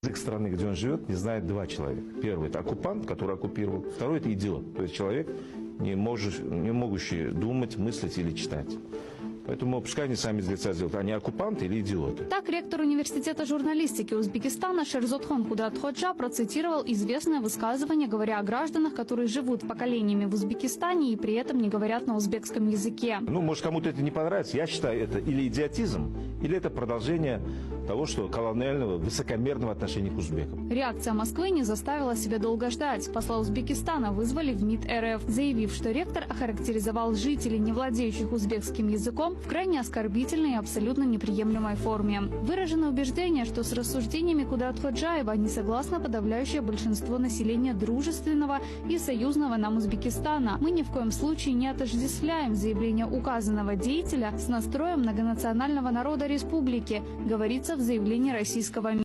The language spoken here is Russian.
Язык страны, где он живет, не знает два человека. Первый – это оккупант, который оккупировал. Второй – это идиот, то есть человек, не могущий думать, мыслить или читать. Поэтому пускай они сами из лица сделают, они оккупанты или идиоты. Так, ректор университета журналистики Узбекистана Шерзотхон Кудратходжа процитировал известное высказывание, говоря о гражданах, которые живут поколениями в Узбекистане и при этом не говорят на узбекском языке. Ну, может, кому-то это не понравится. Я считаю, это или идиотизм, или это продолжение того, что колониального, высокомерного отношения к узбекам. Реакция Москвы не заставила себя долго ждать. Посла Узбекистана вызвали в МИД РФ, заявив, что ректор охарактеризовал жителей, не владеющих узбекским языком, в крайне оскорбительной и абсолютно неприемлемой форме. Выражено убеждение, что с рассуждениями Кудратходжаева не согласно подавляющее большинство населения дружественного и союзного нам Узбекистана. Мы ни в коем случае не отождествляем заявление указанного деятеля с настроем многонационального народа республики, говорится в заявлении российского МИДа.